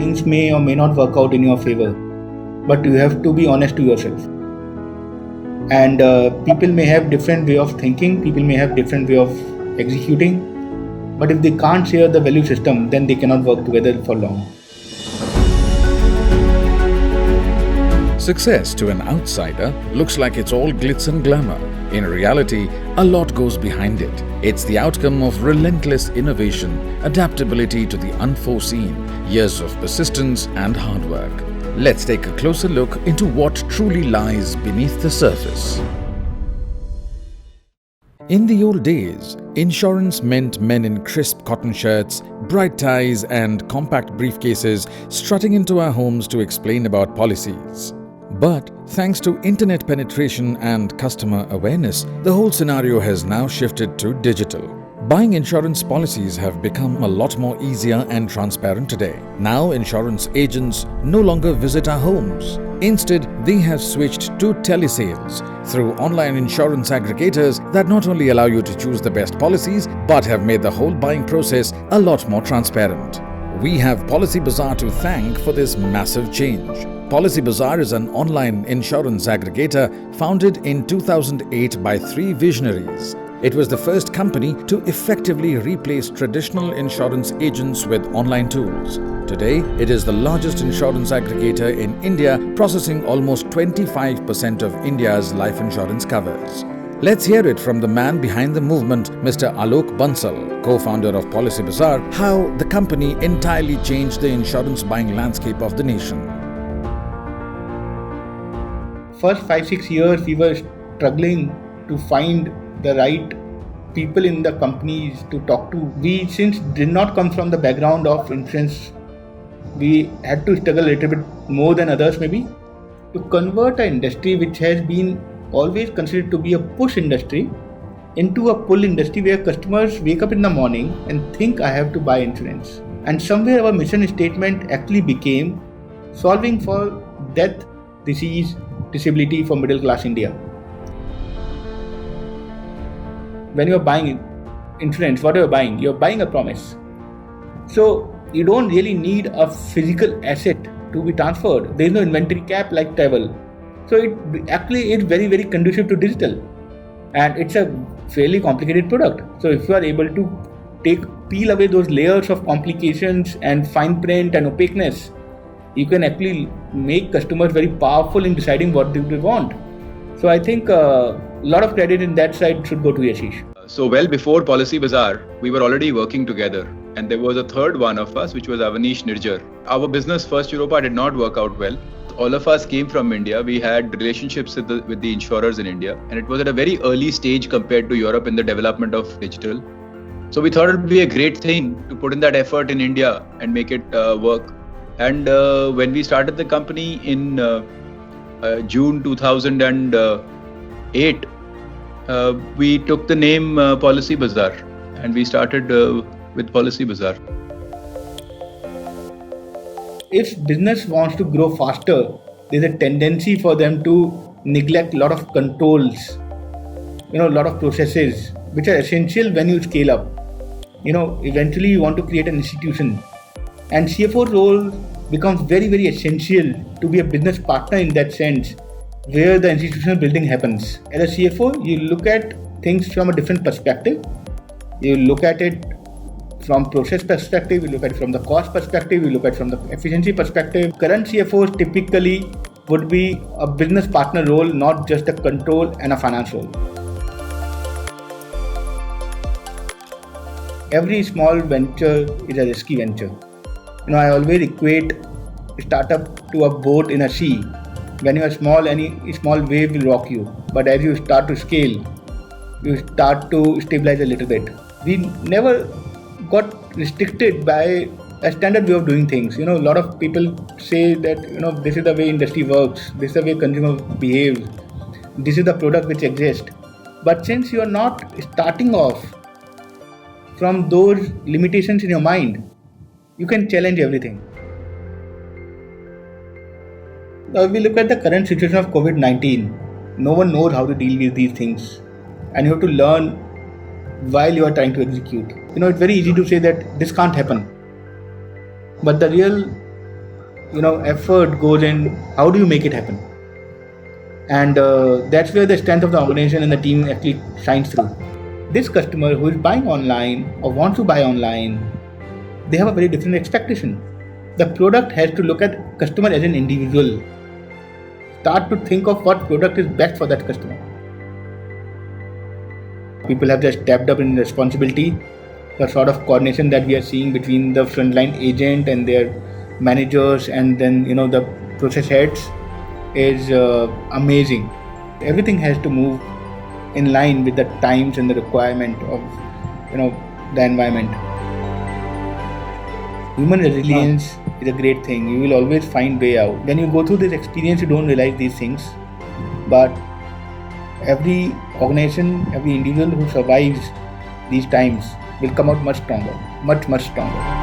things may or may not work out in your favor, but you have to be honest to yourself. And people may have different way of thinking, people may have different way of executing, but if they can't share the value system, then they cannot work together for long. Success to an outsider looks like it's all glitz and glamour. In reality, a lot goes behind it. It's the outcome of relentless innovation, adaptability to the unforeseen, years of persistence and hard work. Let's take a closer look into what truly lies beneath the surface. In the old days, insurance meant men in crisp cotton shirts, bright ties and compact briefcases strutting into our homes to explain about policies. But thanks to internet penetration and customer awareness, the whole scenario has now shifted to digital. Buying insurance policies have become a lot more easier and transparent today. Now insurance agents no longer visit our homes. Instead, they have switched to telesales through online insurance aggregators that not only allow you to choose the best policies, but have made the whole buying process a lot more transparent. We have Policybazaar to thank for this massive change. Policybazaar is an online insurance aggregator founded in 2008 by 3 visionaries. It was the first company to effectively replace traditional insurance agents with online tools. Today, it is the largest insurance aggregator in India, processing almost 25% of India's life insurance covers. Let's hear it from the man behind the movement, Mr. Alok Bansal, co-founder of Policybazaar, how the company entirely changed the insurance buying landscape of the nation. First 5-6 years, we were struggling to find the right people in the companies to talk to. We, since did not come from the background of insurance, we had to struggle a little bit more than others maybe to convert an industry which has been always considered to be a push industry into a pull industry where customers wake up in the morning and think I have to buy insurance. And somewhere our mission statement actually became solving for death, disease, disability for middle class India. When you're buying insurance, what are you buying? You're buying a promise. So you don't really need a physical asset to be transferred. There is no inventory cap like travel. So it actually is very, very conducive to digital. And it's a fairly complicated product. So if you are able to peel away those layers of complications and fine print and opaqueness, you can actually make customers very powerful in deciding what they want. So I think a lot of credit in that side should go to Yashish. So well before Policybazaar, we were already working together. And there was a third one of us, which was Avanish Nirjar. Our business First Europa did not work out well. All of us came from India. We had relationships with the insurers in India. And it was at a very early stage compared to Europe in the development of digital. So we thought it would be a great thing to put in that effort in India and make it work. And when we started the company in June 2008, we took the name Policybazaar and we started with Policybazaar. If business wants to grow faster, there's a tendency for them to neglect a lot of controls, a lot of processes which are essential when you scale up. Eventually you want to create an institution. And CFO role becomes very, very essential to be a business partner in that sense, where the institutional building happens. As a CFO, you look at things from a different perspective. You look at it from process perspective, you look at it from the cost perspective, you look at it from the efficiency perspective. Current CFOs typically would be a business partner role, not just a control and a finance role. Every small venture is a risky venture. I always equate startup to a boat in a sea. When you are small, any small wave will rock you. But as you start to scale, you start to stabilize a little bit. We never got restricted by a standard way of doing things. A lot of people say that, this is the way industry works, this is the way consumer behaves, this is the product which exists. But since you are not starting off from those limitations in your mind, you can challenge everything. Now, if we look at the current situation of COVID-19, no one knows how to deal with these things. And you have to learn while you are trying to execute. It's very easy to say that this can't happen. But the real effort goes in. How do you make it happen? And that's where the strength of the organization and the team actually shines through. This customer who is buying online or wants to buy online, they have a very different expectation. The product has to look at customer as an individual. Start to think of what product is best for that customer. People have just stepped up in responsibility. The sort of coordination that we are seeing between the frontline agent and their managers, and then the process heads, is amazing. Everything has to move in line with the times and the requirement of the environment. Human resilience is a great thing. You will always find way out. When you go through this experience, you don't realize these things. But every organization, every individual who survives these times will come out much stronger, much stronger.